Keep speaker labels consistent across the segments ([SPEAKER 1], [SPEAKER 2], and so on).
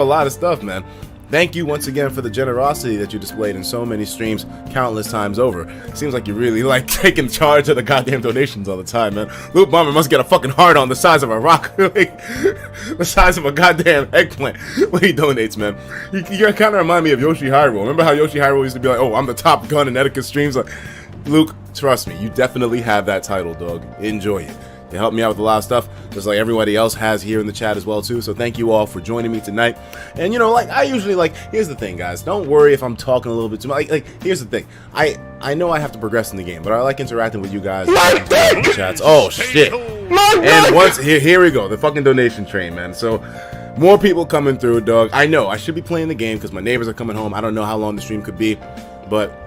[SPEAKER 1] A lot of stuff, man. Thank you once again for the generosity that you displayed in so many streams countless times over. Seems like you really like taking charge of the goddamn donations all the time, man. Luke Bomber must get a fucking heart on the size of a rock, like, the size of a goddamn eggplant when he donates, man. You kind of remind me of Yoshihiro. Remember how Yoshihiro used to be like, oh, I'm the top gun in Etika streams? Like, Luke, trust me, you definitely have that title, dog. Enjoy it. You helped me out with a lot of stuff, just like everybody else has here in the chat as well too. So thank you all for joining me tonight. And you know, like I usually like, here's the thing, guys. Don't worry if I'm talking a little bit too much. Like here's the thing. I know I have to progress in the game, but I like interacting with you guys in the chats. Oh shit! And once here we go, the fucking donation train, man. So more people coming through, dog. I know I should be playing the game because my neighbors are coming home. I don't know how long the stream could be, but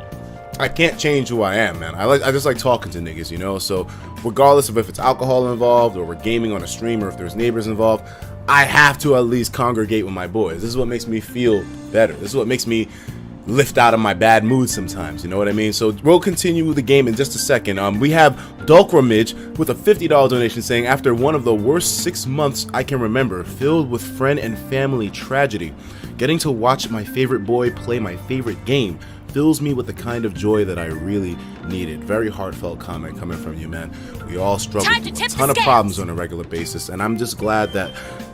[SPEAKER 1] I can't change who I am, man. I just like talking to niggas, you know? So regardless of if it's alcohol involved or we're gaming on a stream or if there's neighbors involved, I have to at least congregate with my boys. This is what makes me feel better. This is what makes me lift out of my bad mood sometimes, you know what I mean? So we'll continue the game in just a second. We have Dulkramage with a $50 donation saying, after one of the worst 6 months I can remember, filled with friend and family tragedy, getting to watch my favorite boy play my favorite game fills me with the kind of joy that I really needed. Very heartfelt comment coming from you, man. We all struggle with a ton of problems on a regular basis, and I'm just glad that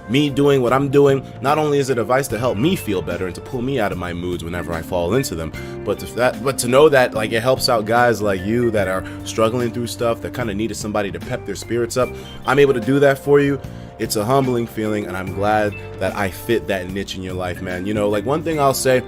[SPEAKER 1] me doing what I'm doing, not only is it advice to help me feel better and to pull me out of my moods whenever I fall into them, but to know that like it helps out guys like you that are struggling through stuff, that kind of needed somebody to pep their spirits up. I'm able to do that for you. It's a humbling feeling, and I'm glad that I fit that niche in your life, man. You know, like one thing I'll say,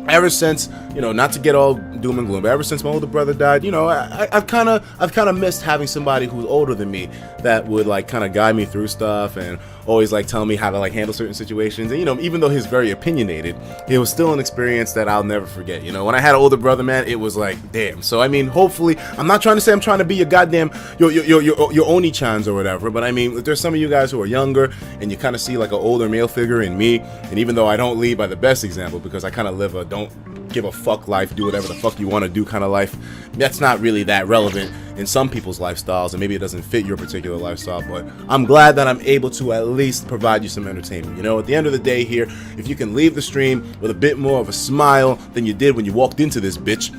[SPEAKER 1] ever since, you know, not to get all doom and gloom, but ever since my older brother died, you know, I've kind of missed having somebody who's older than me that would like kind of guide me through stuff and always like tell me how to like handle certain situations. And you know, even though he's very opinionated, it was still an experience that I'll never forget. You know, when I had an older brother, man, it was like, damn. So I mean, hopefully, I'm not trying to say I'm trying to be your goddamn your Oni-chans or whatever, but I mean, there's some of you guys who are younger and you kind of see like an older male figure in me. And even though I don't lead by the best example because I kind of live a don't give a fuck life, do whatever the fuck you want to do kind of life, that's not really that relevant in some people's lifestyles, and maybe it doesn't fit your particular lifestyle, but I'm glad that I'm able to at least provide you some entertainment. You know, at the end of the day here, if you can leave the stream with a bit more of a smile than you did when you walked into this bitch,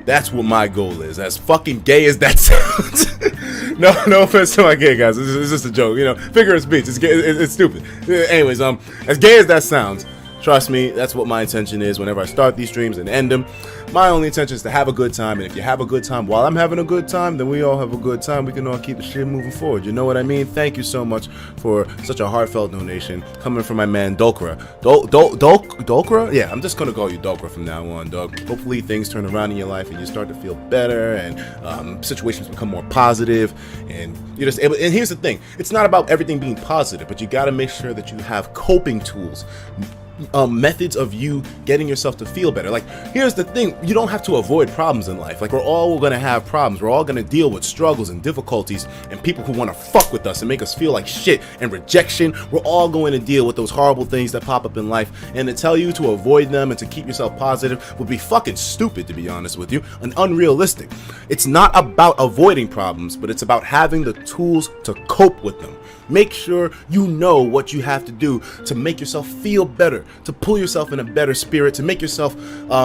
[SPEAKER 1] that's what my goal is. As fucking gay as that sounds. no offense to my gay guys, it's just a joke, you know, figure of speech, it's stupid. Anyways, as gay as that sounds, trust me, that's what my intention is whenever I start these streams and end them. My only intention is to have a good time, and if you have a good time while I'm having a good time, then we all have a good time. We can all keep the shit moving forward. You know what I mean? Thank you so much for such a heartfelt donation coming from my man Dulkra. Dulkra? Yeah, I'm just gonna call you Dulkra from now on, dog. Hopefully things turn around in your life and you start to feel better and situations become more positive, and you're just able. And here's the thing: it's not about everything being positive, but you got to make sure that you have coping tools. Methods of you getting yourself to feel better. Like, here's the thing, you don't have to avoid problems in life. Like, we're all gonna have problems, we're all gonna deal with struggles and difficulties and people who want to fuck with us and make us feel like shit and rejection. We're all going to deal with those horrible things that pop up in life, and to tell you to avoid them and to keep yourself positive would be fucking stupid, to be honest with you, and unrealistic. It's not about avoiding problems, but it's about having the tools to cope with them. Make sure you know what you have to do to make yourself feel better, to pull yourself in a better spirit, to make yourself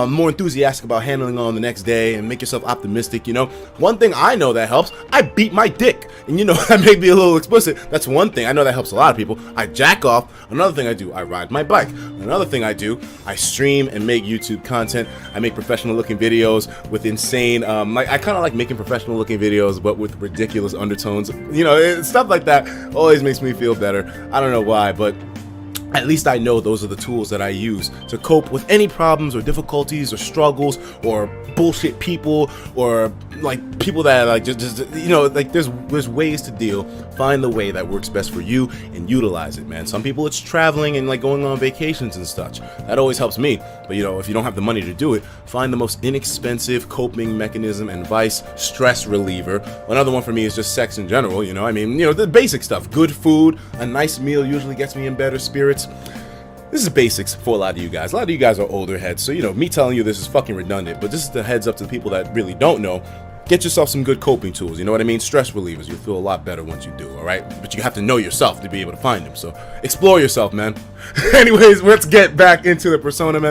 [SPEAKER 1] more enthusiastic about handling on the next day and make yourself optimistic. You know, one thing I know that helps, I beat my dick. And you know, I may be a little explicit. That's one thing. I know that helps a lot of people. I jack off. Another thing I do, I ride my bike. Another thing I do, I stream and make YouTube content. I make professional looking videos with insane, like I kind of like making professional looking videos, but with ridiculous undertones. You know, stuff like that always makes me feel better. I don't know why, but at least I know those are the tools that I use to cope with any problems or difficulties or struggles or bullshit people or like people that like just you know, like there's ways to deal. Find the way that works best for you and utilize it, man. Some people it's traveling and like going on vacations and such. That always helps me. But you know, if you don't have the money to do it, find the most inexpensive coping mechanism and vice stress reliever. Another one for me is just sex in general, you know. I mean, you know, the basic stuff. Good food, a nice meal usually gets me in better spirits. This is basics for a lot of you guys. A lot of you guys are older heads, so you know, me telling you this is fucking redundant, but this is the heads up to the people that really don't know. get yourself some good coping tools, you know what I mean? Stress relievers. You'll feel a lot better once you do, all right? But you have to know yourself to be able to find them. So explore yourself, man. Anyways, let's get back into the persona, man.